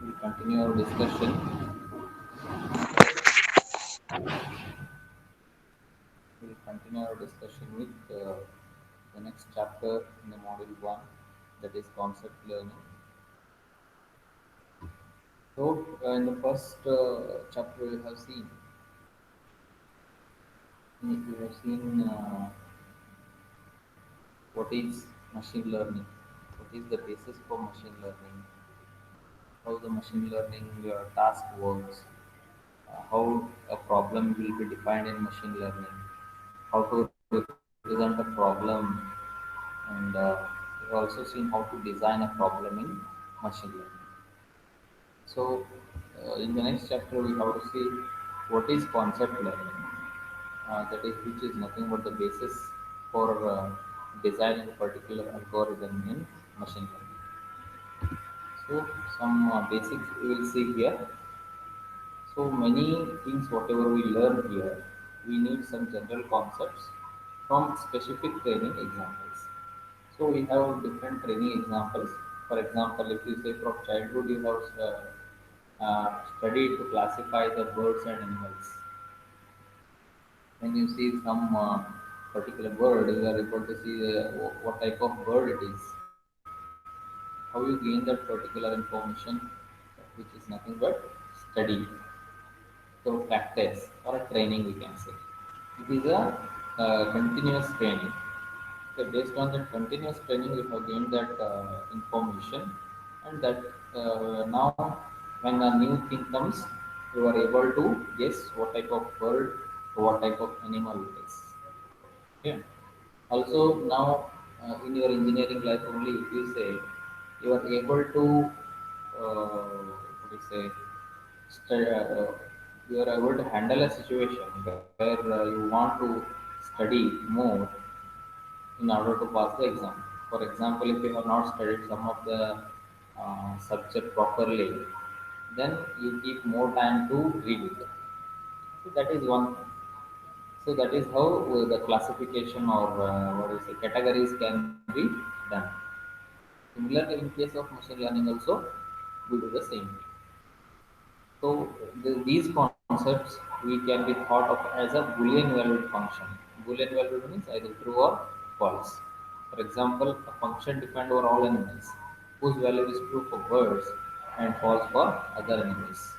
We'll continue our discussion. We'll continue our discussion with the next chapter in the module one, that is concept learning. So, in the first chapter, we have seen what is machine learning, what is the basis for machine learning, how the machine learning task works, how a problem will be defined in machine learning, how to represent a problem, and we've also seen how to design a problem in machine learning. So, in the next chapter, we have to see what is concept learning. That is, which is nothing but the basis for designing a particular algorithm in machine learning. So, some basics we will see here. So many things, whatever we learn here, we need some general concepts from specific training examples. So we have different training examples. For example, if you say from childhood you have studied to classify the birds and animals. When you see some particular bird, you are able to see what type of bird it is. How you gain that particular information, which is nothing but study. So practice or a training we can say. It is a continuous training. So based on that continuous training, we have gained that information, and that now when a new thing comes, you are able to guess what type of bird or what type of animal it is. Yeah. Also now in your engineering life only, if you say you are able to what do you say you are able to handle a situation where you want to study more in order to pass the exam. For example, if you have not studied some of the subject properly, then you keep more time to read it. So that is one thing. So that is how the classification or what is it, categories can be done. Similarly, in case of machine learning also, we do the same thing. So these concepts we can be thought of as a Boolean valued function. Boolean valued means either true or false. For example, a function defined over all animals whose value is true for birds and false for other animals.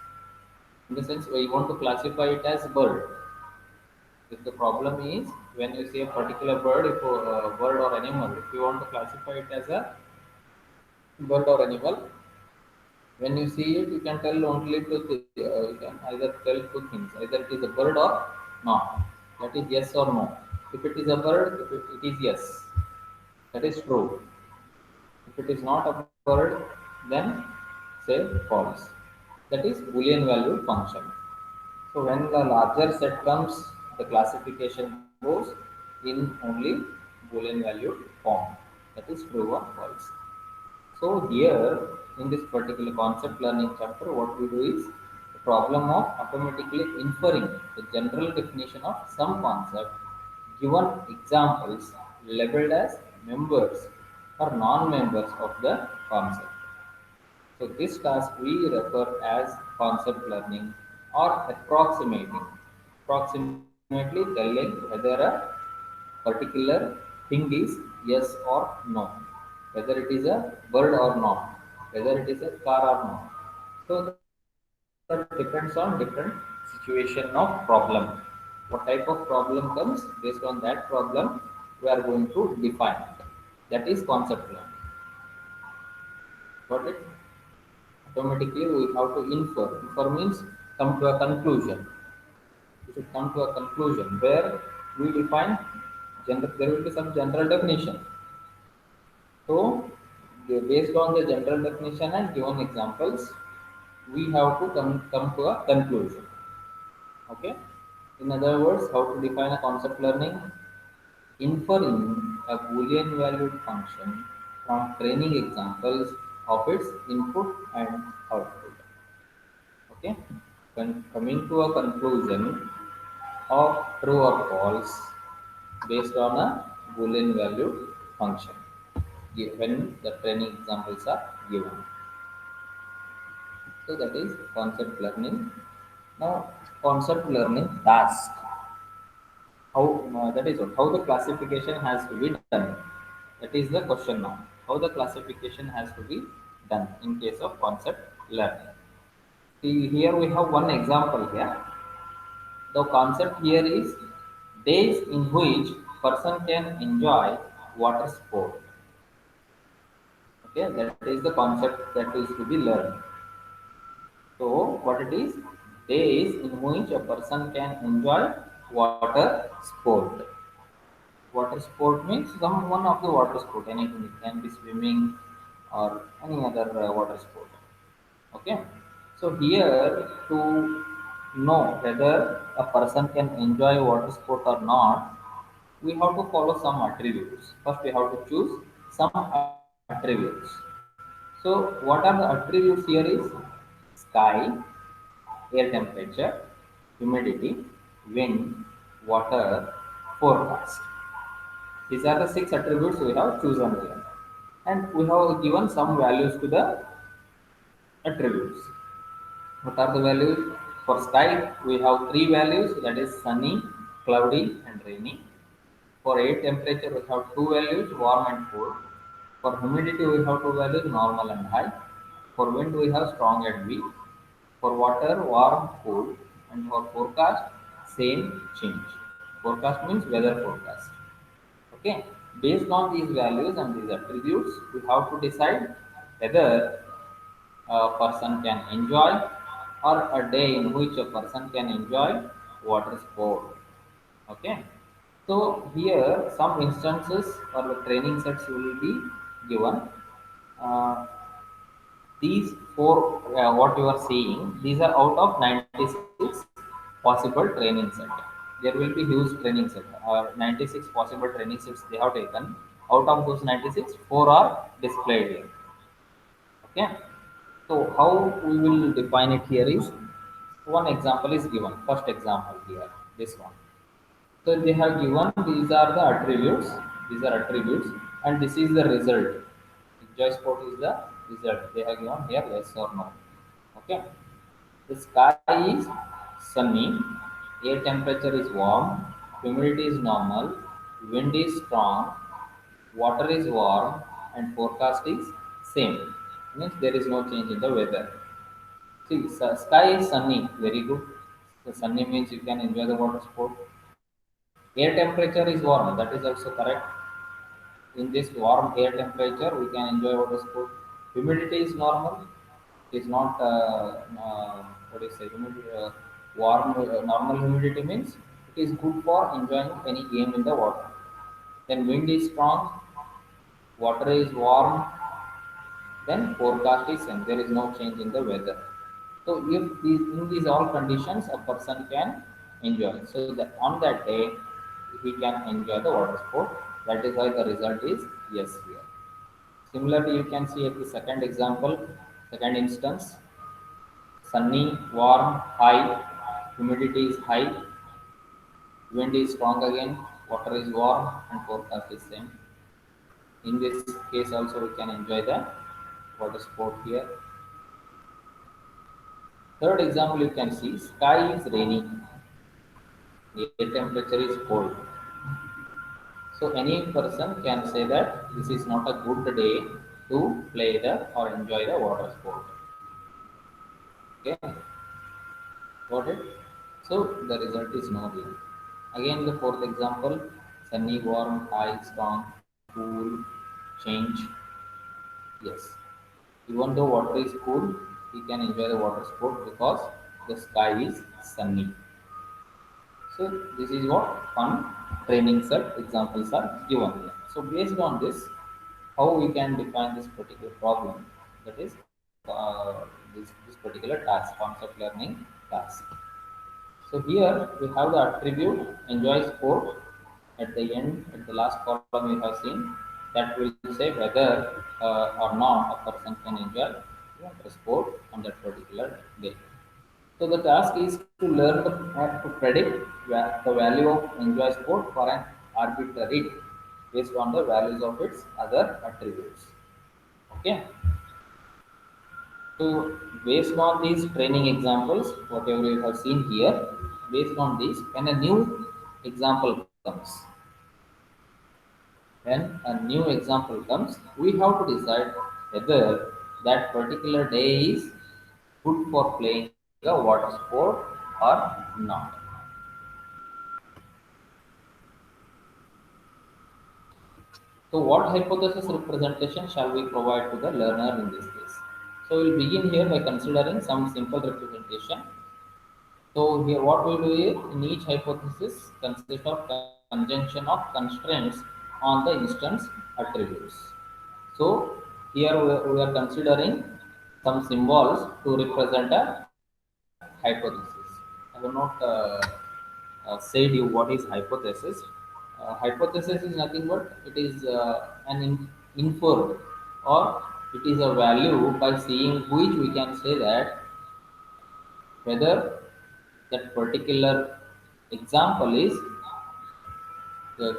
In the sense, we want to classify it as bird. If the problem is when you say a particular bird, if a bird or animal, if you want to classify it as a bird or animal, when you see it, you can tell only you can either tell two things: either it is a bird or not. That is yes or no. If it is a bird, it is yes. That is true. If it is not a bird, then say false. That is Boolean value function. So when the larger set comes, the classification goes in only Boolean valued form. That is true or false. So here in this particular concept learning chapter, what we do is the problem of automatically inferring the general definition of some concept given examples labeled as members or non-members of the concept. So this task we refer as concept learning or approximating. Approximately telling whether a particular thing is yes or no, whether it is a bird or not, whether it is a car or not. So that depends on different situation of problem. What type of problem comes, based on that problem, we are going to define it. That is concept learning. Got it? Automatically we have to infer. Infer means come to a conclusion. We should come to a conclusion where we define there will be some general definition. So based on the general definition and given examples, we have to come to a conclusion. Okay. In other words, how to define a concept learning? Inferring a Boolean valued function from training examples of its input and output. Okay. Coming to a conclusion of true or false based on a Boolean valued function when the training examples are given. So that is concept learning. Now, concept learning task. How that is what, how the classification has to be done. That is the question now. How the classification has to be done in case of concept learning. See, here we have one example here. The concept here is days in which person can enjoy water sport. Okay, that is the concept that is to be learned. So, what it is? Days in which a person can enjoy water sport. Water sport means some one of the water sport, anything. It can be swimming or any other water sport. Okay. So here to know whether a person can enjoy water sport or not, we have to follow some attributes. First, we have to choose some attributes. So what are the attributes here is sky, air temperature, humidity, wind, water, forecast. These are the six attributes we have chosen here. And we have given some values to the attributes. What are the values? For sky, we have three values, that is sunny, cloudy, and rainy. For air temperature, we have two values, warm and cold. For humidity, we have two values, normal and high. For wind, we have strong and weak. For water, warm, cool. And for forecast, same change. Forecast means weather forecast. Okay. Based on these values and these attributes, we have to decide whether a person can enjoy or a day in which a person can enjoy water sport. Okay. So here some instances or the training sets will be given. Uh, these four, what you are seeing, these are out of 96 possible training set. There will be huge training set. 96 possible training sets they have taken. Out of those 96, four are displayed here. Okay. So how we will define it here is one example is given. First example here, this one. So they have given these are the attributes. These are attributes, and this is the result. Joy sport is the result. They have given here yes or no. Okay. The sky is sunny, air temperature is warm, humidity is normal, wind is strong, water is warm, and forecast is same. Means there is no change in the weather. See, sky is sunny, very good. So sunny means you can enjoy the water sport. Air temperature is warm, that is also correct. In this warm air temperature, we can enjoy water sport. Humidity is normal. It is not what do you say? Warm normal humidity means it is good for enjoying any game in the water. Then wind is strong, water is warm, then forecast is same. There is no change in the weather. So if these in these all conditions a person can enjoy. So that on that day he can enjoy the water sport. That is why the result is yes here. Similarly, you can see at the second example, second instance, sunny, warm, high, humidity is high, wind is strong again, water is warm, and forecast is same. In this case also we can enjoy the water sport here. Third example you can see sky is rainy, air temperature is cold. So any person can say that this is not a good day to play the or enjoy the water sport. Okay, got it? So the result is no here. Again the fourth example, sunny, warm, high, strong, cool, change. Yes. Even though water is cool, he can enjoy the water sport because the sky is sunny. So this is what fun training set examples are given here. So based on this, how we can define this particular problem, that is this particular task, concept learning task. So here we have the attribute enjoy sport. At the end, at the last column we have seen that will say whether or not a person can enjoy water sport on that particular day. So the task is to learn to predict the value of enjoy sport for an arbitrary day based on the values of its other attributes. Okay. So based on these training examples, whatever you have seen here, based on this, when a new example comes, when a new example comes, we have to decide whether that particular day is good for playing a water sport or not. So what hypothesis representation shall we provide to the learner in this case? So we'll begin here by considering some simple representation. So here what we do is in each hypothesis consists of conjunction of constraints on the instance attributes. So here we are considering some symbols to represent a hypothesis. I will not said you what is hypothesis. Hypothesis is nothing but it is an inferred or it is a value by seeing which we can say that whether that particular example is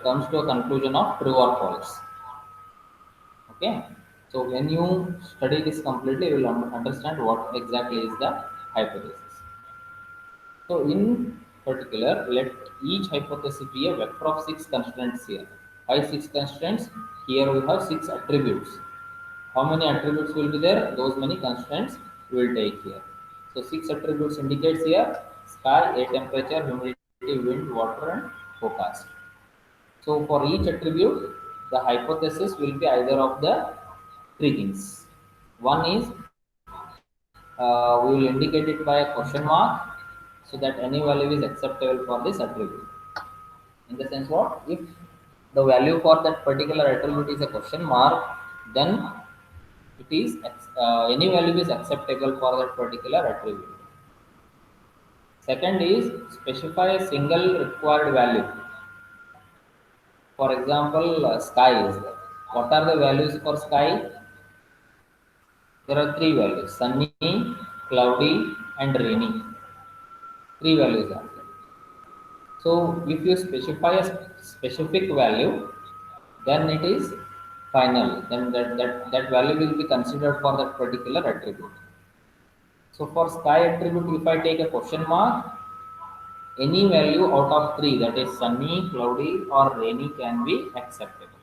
comes to a conclusion of true or false. Okay, so when you study this completely, you will understand what exactly is the hypothesis. So in particular, let each hypothesis be a vector of six constraints here. Why six constraints? Here we have six attributes. How many attributes will be there? Those many constraints we will take here. So six attributes indicates here sky, air temperature, humidity, wind, water, and forecast. So for each attribute, the hypothesis will be either of the three things. One is we will indicate it by a question mark so that any value is acceptable for this attribute. In the sense what? If the value for that particular attribute is a question mark, then it is any value is acceptable for that particular attribute. Second is specify a single required value. For example, sky is there. What are the values for sky? There are three values: sunny, cloudy, and rainy. Three values are there. So if you specify a specific value, then it is final. Then that value will be considered for that particular attribute. So for sky attribute, if I take a question mark, any value out of three, that is sunny, cloudy, or rainy, can be acceptable.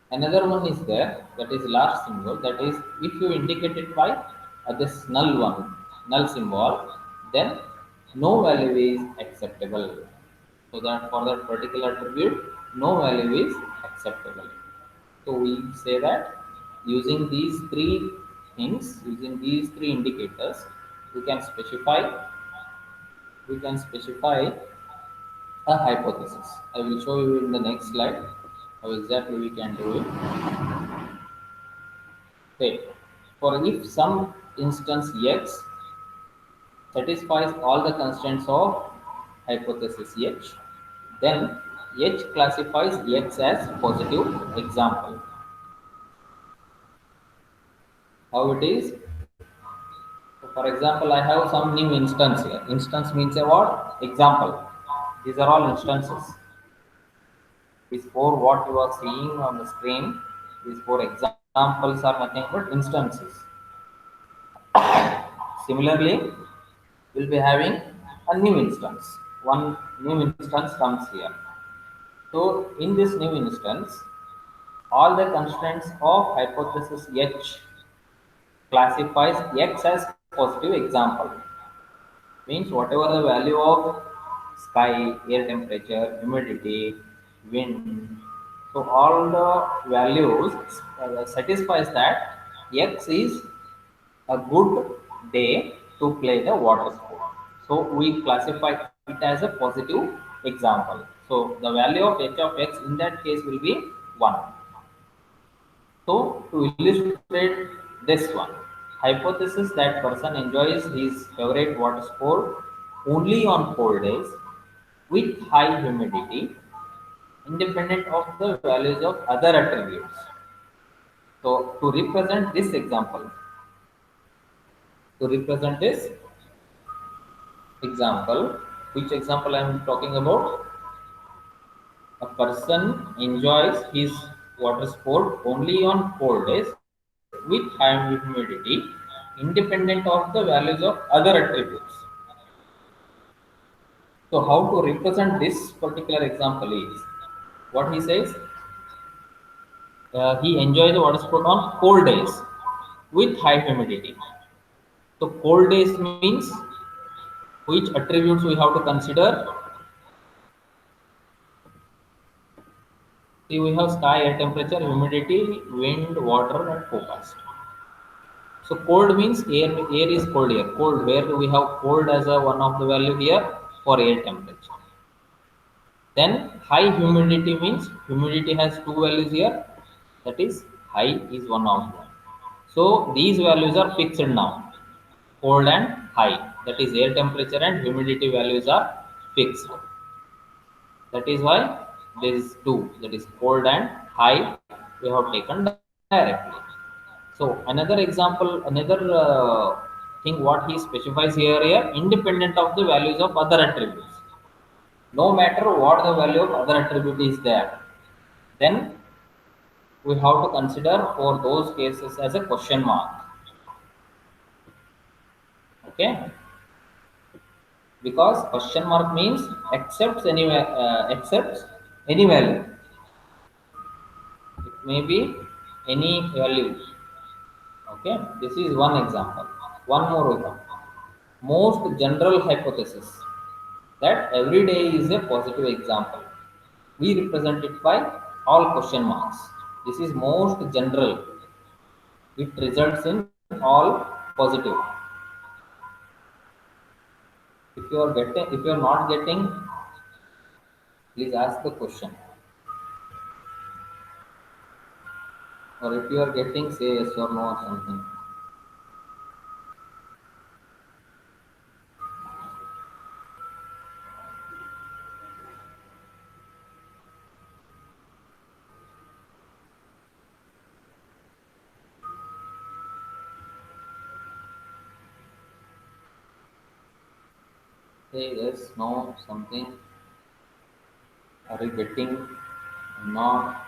Another one is there, that is last symbol. That is, if you indicate it by this null one, null symbol, then no value is acceptable. So that for that particular attribute, no value is acceptable. So we say that using these three things, using these three indicators, we can specify we can specify a hypothesis. I will show you in the next slide how exactly we can do it. Okay. For if some instance x satisfies all the constraints of hypothesis H, then H classifies X as positive example. How it is? So for example, I have some new instance here. Instance means a what? Example. These are all instances. These four what you are seeing on the screen, these four examples are nothing but instances. Similarly, we'll be having a new instance. One new instance comes here. So in this new instance, all the constraints of hypothesis H classifies X as positive example. Means whatever the value of sky, air temperature, humidity, wind, so all the values satisfies that X is a good day to play the water sport. So we classify it as a positive example. So the value of h of x in that case will be 1. So to illustrate this one, hypothesis that person enjoys his favorite water sport only on cold days with high humidity independent of the values of other attributes. So to represent this example, which example I am talking about? A person enjoys his water sport only on cold days with high humidity independent of the values of other attributes. So how to represent this particular example is what he says. He enjoys the water sport on cold days with high humidity. So cold days means which attributes we have to consider. See, we have sky, air temperature, humidity, wind, water, and forecast. So cold means air is cold here. Cold, where we have cold as a one of the value here for air temperature. Then high humidity means humidity has two values here. That is high is one of them. So these values are fixed now. Cold and high. That is air temperature and humidity values are fixed. That is why there is two. That is cold and high. We have taken directly. So another example, another thing what he specifies here, independent of the values of other attributes. No matter what the value of other attribute is there, then we have to consider for those cases as a question mark. Okay, because question mark means accepts any value. It may be any value. Okay, this is one example. One more example. Most general hypothesis that every day is a positive example. We represent it by all question marks. This is most general. It results in all positive. If you are not getting, please ask the question. Or if you are getting, say yes or no or something. Say yes, no, something. Are you getting? Not.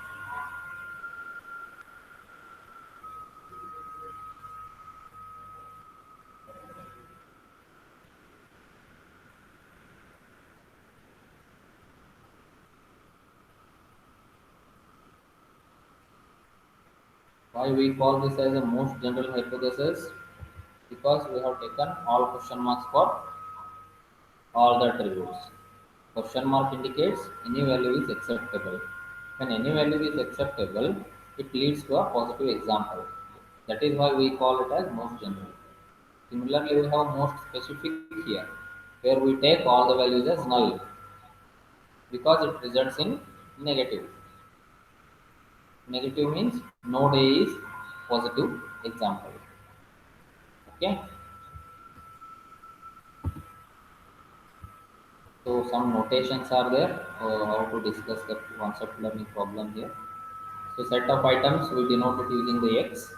Why we call this as a most general hypothesis? Because we have taken all question marks for all the attributes. Question mark indicates any value is acceptable. When any value is acceptable, it leads to a positive example. That is why we call it as most general. Similarly, we have most specific here, where we take all the values as null because it results in negative. Negative means no day is positive example. Okay. So some notations are there how to discuss the concept learning problem here. So set of items we denote it using the x.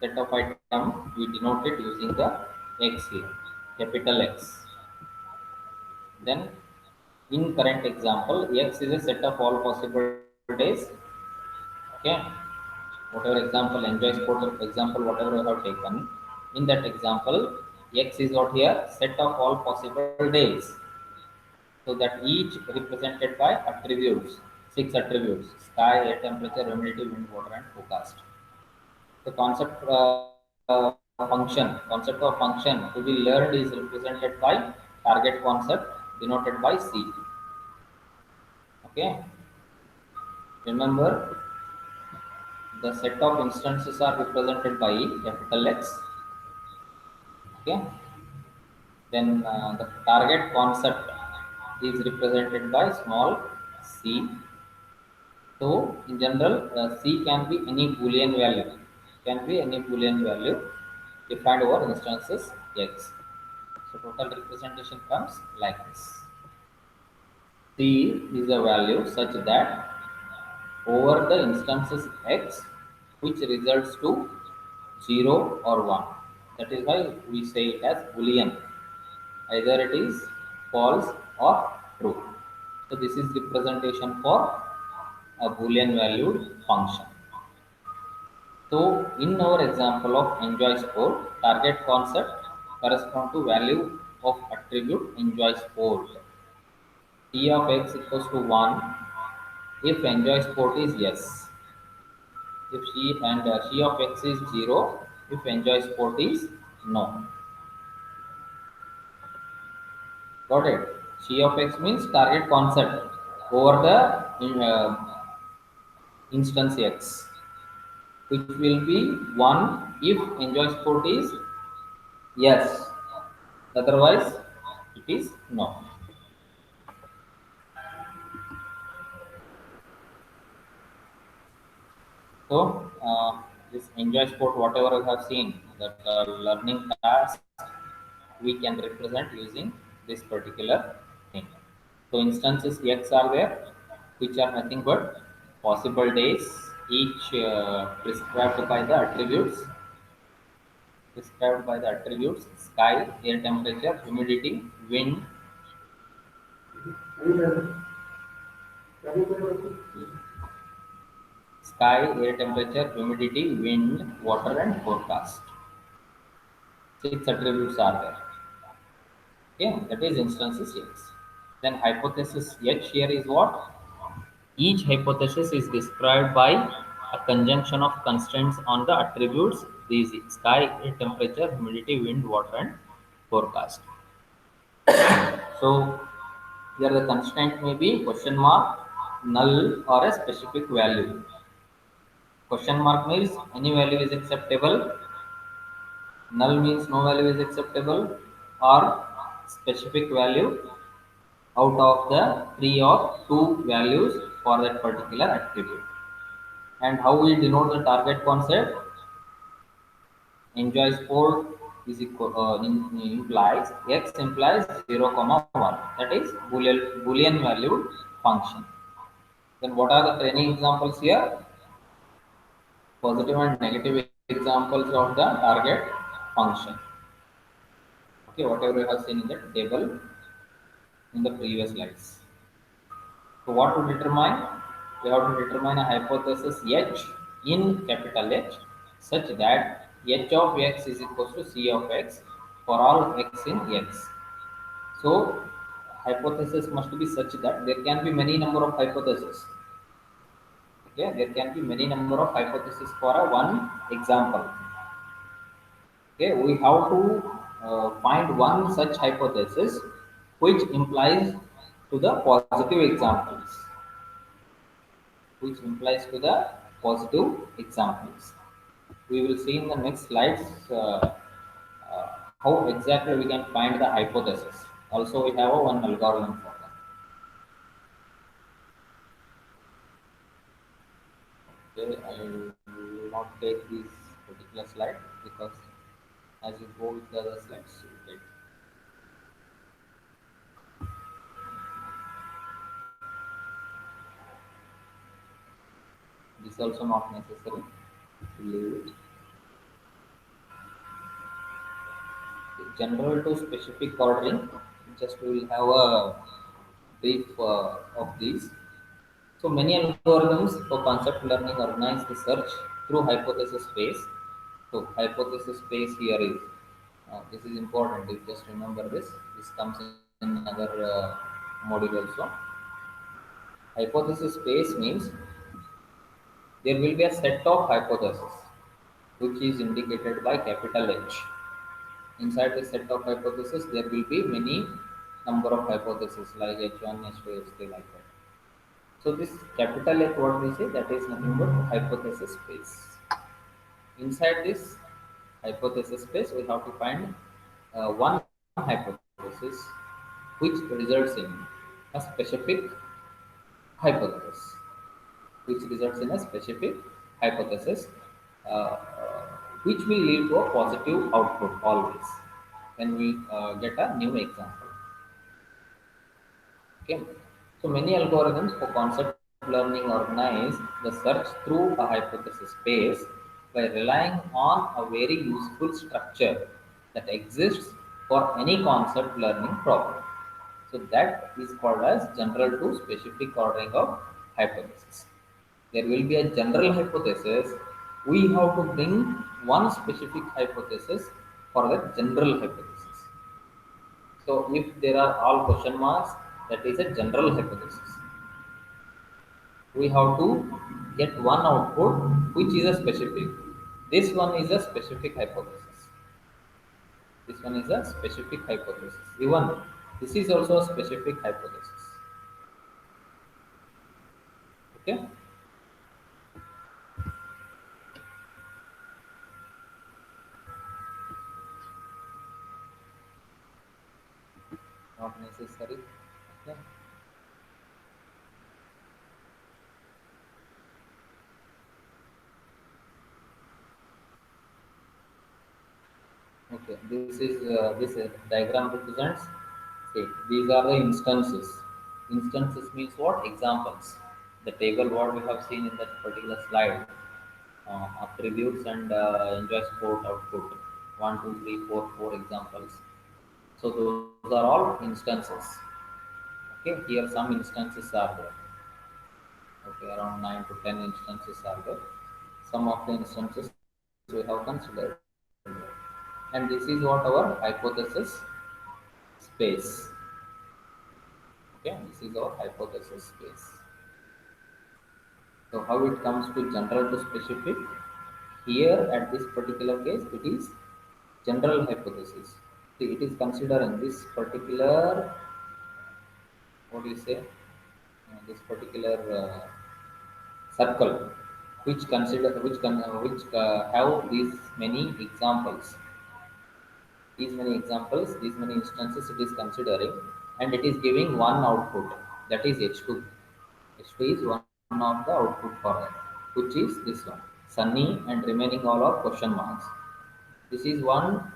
Set of item we denote it using the x here, capital X. Then in current example, x is a set of all possible days. Okay, whatever example enjoy sport example whatever I have taken. In that example, x is what here set of all possible days. So that each represented by attributes, six attributes: sky, air temperature, humidity, wind, water, and forecast. The concept of function to be learned is represented by target concept denoted by C. Okay, remember the set of instances are represented by capital X. Okay, then the target concept is represented by small c. So in general, C can be any Boolean value. Can be any Boolean value defined over instances X. So total representation comes like this. C is a value such that over the instances X, which results to 0 or 1. That is why we say it as Boolean. Either it is false or true. So this is representation for a Boolean valued function. So in our example of enjoy sport, target concept correspond to value of attribute enjoy sport. T of x equals to 1 if enjoy sport is yes. If she of x is 0 if enjoy sport is no. Got it? She of x means target concept over the instance x, which will be 1 if enjoy sport is yes, otherwise it is no. So, this enjoy sport, whatever we have seen, that learning task we can represent using this particular thing. So, instances x are there, which are nothing but possible days, each prescribed by the attributes, sky, air temperature, humidity, wind, air temperature, humidity, wind, water, and forecast. Six attributes are there. Okay, that is instances X. Then hypothesis H here is what? Each hypothesis is described by a conjunction of constraints on the attributes these sky, temperature, humidity, wind, water, and forecast. So here the constraint may be question mark, null, or a specific value. Question mark means any value is acceptable, null means no value is acceptable, or specific value out of the three or two values for that particular attribute. And how we denote the target concept? Enjoy sport is equal implies x implies 0 comma 1, that is boolean valued function. Then what are the training examples here? Positive and negative examples of the target function. Okay, whatever we have seen in the table in the previous slides. So what to determine? We have to determine a hypothesis H in capital H such that H of x is equals to C of x for all x in x. So hypothesis must be such that there can be many number of hypotheses. Okay, there can be many number of hypotheses for a one example. Okay, we have to find one such hypothesis which implies to the positive examples. Which implies to the positive examples. We will see in the next slides how exactly we can find the hypothesis. Also, we have one algorithm for that. Okay, I will not take this particular slide because as you go with the other slides, you get this also not necessary. Leave it. General to specific ordering. Just we will have a brief of these. So many algorithms for concept learning organize the search through hypothesis space. So hypothesis space here is this is important. You just remember this. This comes in another module also. Hypothesis space means there will be a set of hypotheses which is indicated by capital H. Inside the set of hypotheses, there will be many number of hypotheses like H1, H2, H3 like that. So this capital H, what we say, that is nothing but hypothesis space. Inside this hypothesis space, we have to find one hypothesis which results in a specific hypothesis, hypothesis, uh, uh, which will lead to a positive output always when we get a new example. Okay. So many algorithms for concept learning organize the search through a hypothesis space by relying on a very useful structure that exists for any concept learning problem. So that is called as general to specific ordering of hypothesis. There will be a general hypothesis We have to bring one specific hypothesis for the general hypothesis. So if there are all question marks, that is a general hypothesis. We have to get one output which is a specific. This one is a specific hypothesis. This one is a specific hypothesis. Even this is also a specific hypothesis. Okay, not necessary. Okay. Okay, this diagram represents. See, these are the instances. Instances means what? Examples. The table what we have seen in that particular slide, attributes and enjoy sport output. One, two, three, four, four examples. So those are all instances. Okay, here some instances are there. Okay, around 9 to 10 instances are there. Some of the instances we have considered, and this is what our hypothesis space. Okay, this is our hypothesis space. So how it comes to general to specific? Here at this particular case, it is general hypothesis. See, it is considering this particular, what do you say? This particular circle, which have these many examples, these many instances it is considering, and it is giving one output, that is H2. H2 is one of the output for that, which is this one, sunny, and remaining all are question marks. This is one,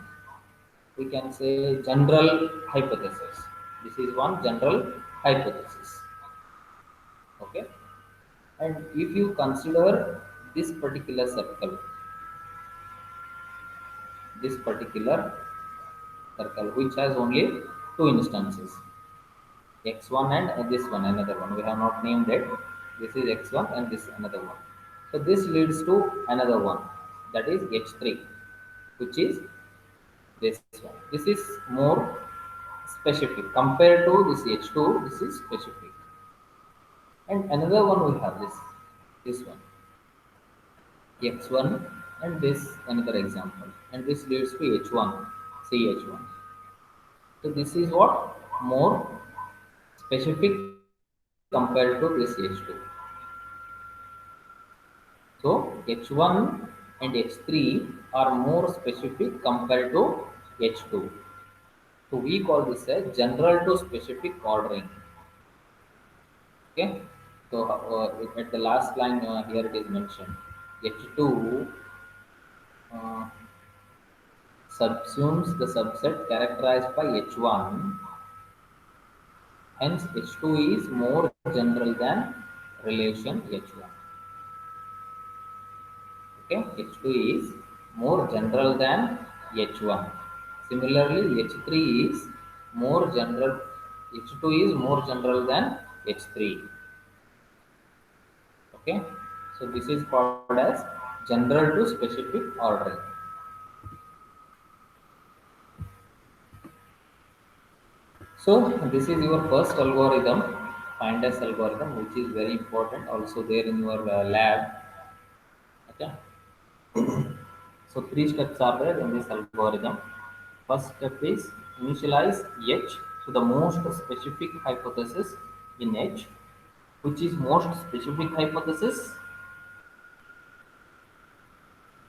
we can say, general hypothesis. This is one general hypothesis. Okay. And if you consider this particular circle, this particular circle which has only two instances, x1 and this one, another one, we have not named it. This is x1 and this another one. So this leads to another one, that is h3, which is this one. This is more specific compared to this h2. This is specific. And another one we have this one, x1, and this another example, and this leads to h1, ch1. So this is what more specific compared to this h2. So h1 and h3 are more specific compared to h2. So we call this a general to specific ordering. Okay. So at the last line, here it is mentioned, h2 uh, subsumes the subset characterized by h1. Hence, h2 is more general than relation h1. Okay, h2 is more general than h1. Similarly, h3 is more general. H2 is more general than h3. Okay, so this is called as general to specific ordering. So this is your first algorithm, Findas algorithm, which is very important. Also there in your lab. Okay. So three steps are there in this algorithm. First step is initialize H to the most specific hypothesis in H. Which is most specific hypothesis?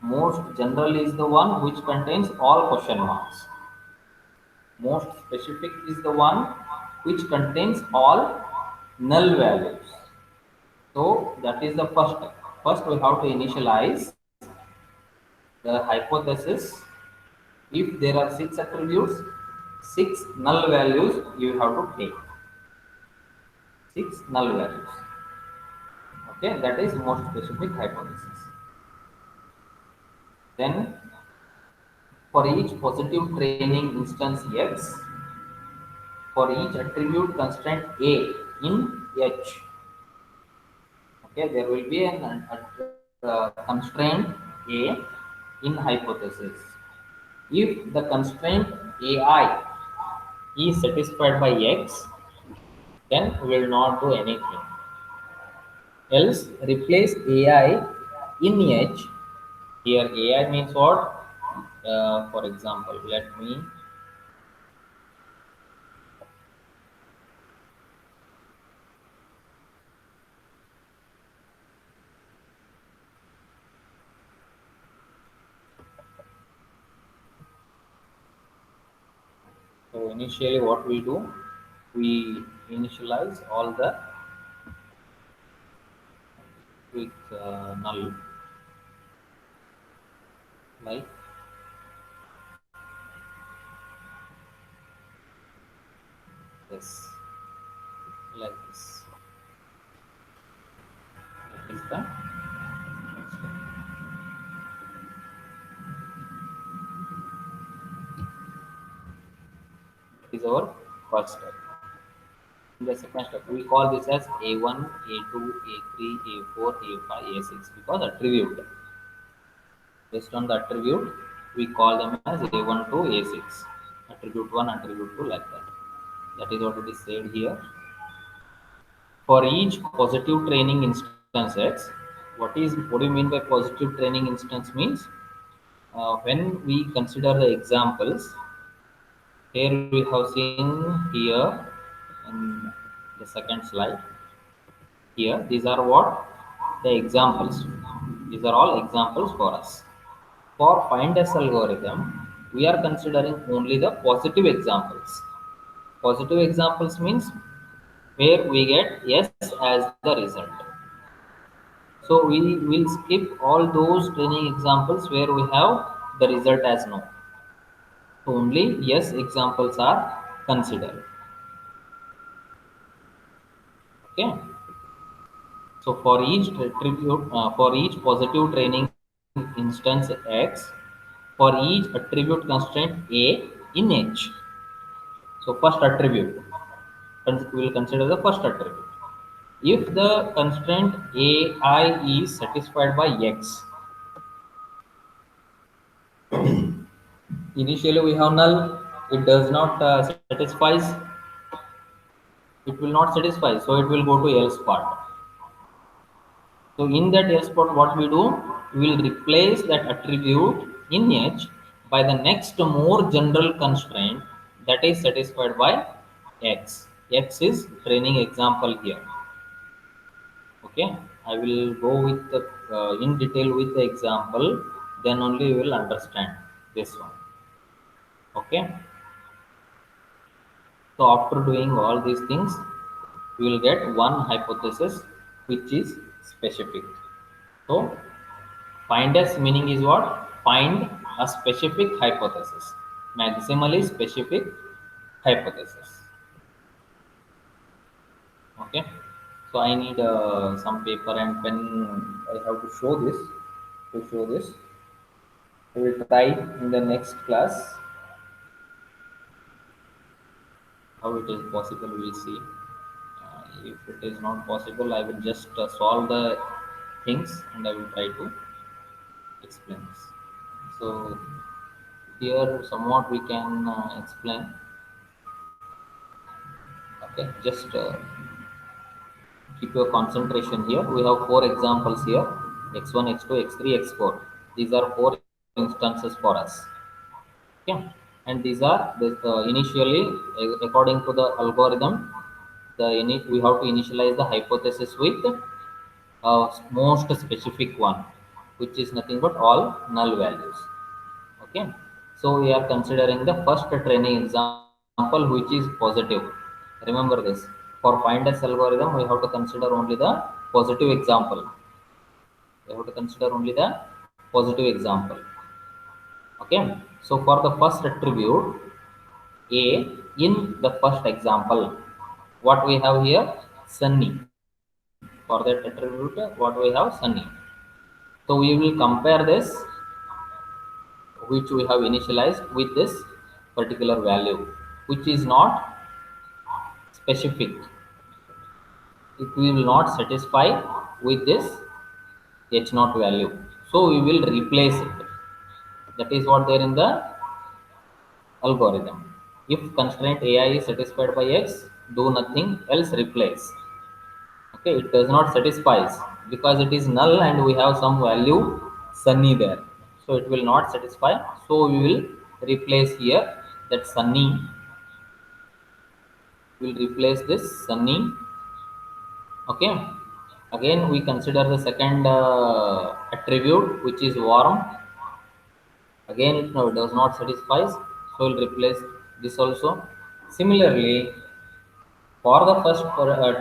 Most general is the one which contains all question marks. Most specific is the one which contains all null values. So that is the first step. First we have to initialize the hypothesis. If there are six attributes, six null values you have to take. Six null values. Okay, that is most specific hypothesis. Then for each positive training instance X, for each attribute constraint A in H, okay, there will be an constraint A in hypothesis. If the constraint AI is satisfied by X, then we will not do anything. Else, replace AI in H. Here, AI means what? For example, let me so initially what we do, we initialize all the with null like this, like this. That is the is our first step. In the second step, we call this as A1, A2, A3, A4, A5, A6 because attribute. Based on the attribute, we call them as A1 to A6. Attribute 1, attribute 2, like that. That is what it is said here. For each positive training instance X, what do you mean by positive training instance means? When we consider the examples, here we have seen here in the second slide. Here, these are what the examples. These are all examples for us. For find S algorithm, we are considering only the positive examples. Positive examples means where we get yes as the result. So we will skip all those training examples where we have the result as no. Only yes examples are considered. Okay. So for each positive training instance X, for each attribute constraint A in H. So first attribute, we will consider the first attribute. If the constraint AI is satisfied by X, initially we have null, it does not satisfies, it will not satisfy, so it will go to else part. So in that else part, what we do, we will replace that attribute in H by the next more general constraint that is satisfied by X. X is training example here. Okay, I will go with the in detail with the example. Then only you will understand this one. Okay. So after doing all these things, we will get one hypothesis which is specific. So find S meaning is what? Find a specific hypothesis, maximally specific hypothesis. Okay. So I need some paper and pen. I have to show this. To show this, we will try in the next class how it is possible. We will see. If it is not possible, I will just solve the things and I will try to explain this. So here somewhat we can explain. Okay, just keep your concentration here. We have four examples here: x1, x2, x3, x4. These are four instances for us. Okay, and these are initially according to the algorithm. We have to initialize the hypothesis with most specific one, which is nothing but all null values. Okay, so we are considering the first training example which is positive. Remember this, for find S algorithm we have to consider only the positive example. We have to consider only the positive example. Okay, so for the first attribute A in the first example, what we have here, Sunny. For that attribute what we have, Sunny. So we will compare this which we have initialized with this particular value which is not specific. It will not satisfy with this h naught value. So we will replace it. That is what there in the algorithm. If constraint AI is satisfied by X, do nothing else, replace. Okay, it does not satisfies because it is null and we have some value sunny there, so it will not satisfy. So we will replace here that sunny, will replace this sunny. Okay, again we consider the second attribute, which is warm. Again it no, does not satisfies, so we'll replace this also. Similarly, for the first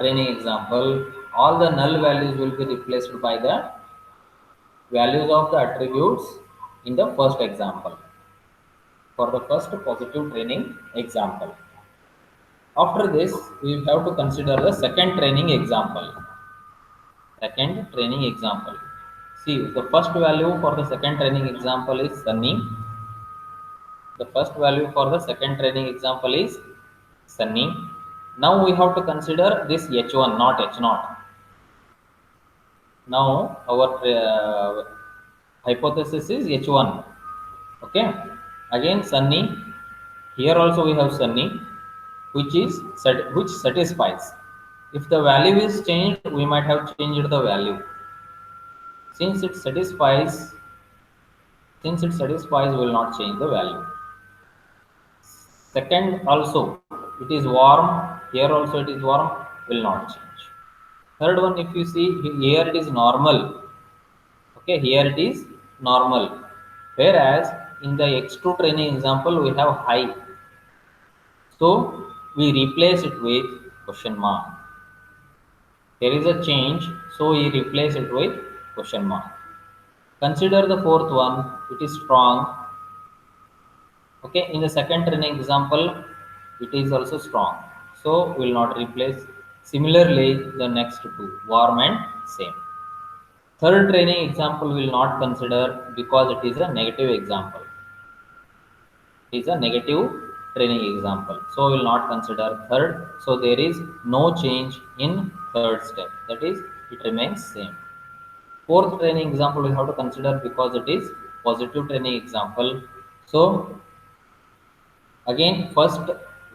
training example, all the null values will be replaced by the values of the attributes in the first example, for the first positive training example. After this, we have to consider the second training example. Second training example. See, the first value for the second training example is sunny. The first value for the second training example is sunny. Now we have to consider this H1, not H0. Now our hypothesis is H1. Okay. Again sunny. Here also we have sunny, which satisfies. If the value is changed, we might have changed the value. Since it satisfies, we will not change the value. Second also, it is warm. Here also it is warm. Will not change. Third one, if you see here it is normal. Okay, here it is normal. Whereas in the X2 training example, we have high. So we replace it with question mark. There is a change, so we replace it with question mark. Consider the fourth one, it is strong. Okay, in the second training example, it is also strong. So we will not replace. Similarly, the next two, warm and same. Third training example will not consider because it is a negative example. It is a negative training example. So we will not consider third. So there is no change in third step. That is, it remains same. Fourth training example we have to consider because it is positive training example. So again, first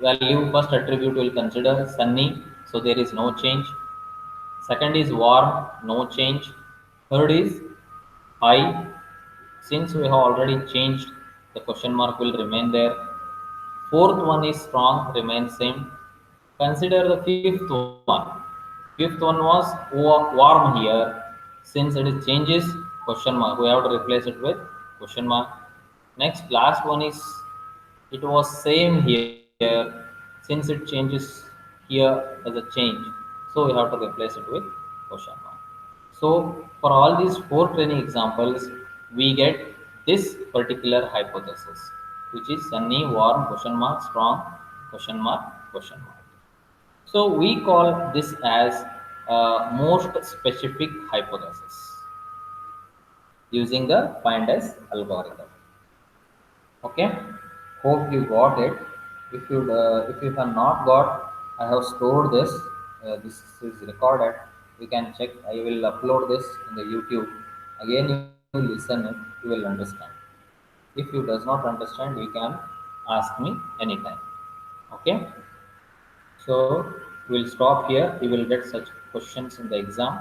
attribute will consider sunny. So there is no change. Second is warm, no change. Third is high. Since we have already changed, the question mark will remain there. Fourth one is strong, remains same. Consider the fifth one. Fifth one was warm here. Since it is changes, question mark. We have to replace it with question mark. Next, last one is it was same here. Since it changes here as a change, so we have to replace it with question mark. So for all these four training examples, we get this particular hypothesis, which is sunny, warm, question mark, strong, question mark, question mark. So we call this as most specific hypothesis using the find S algorithm. Okay, hope you got it. If you have not got, I have stored this. This is recorded. You can check. I will upload this in the YouTube. Again, you listen it. You will understand. If you does not understand, you can ask me anytime. Okay. So we'll stop here. You will get such questions in the exam.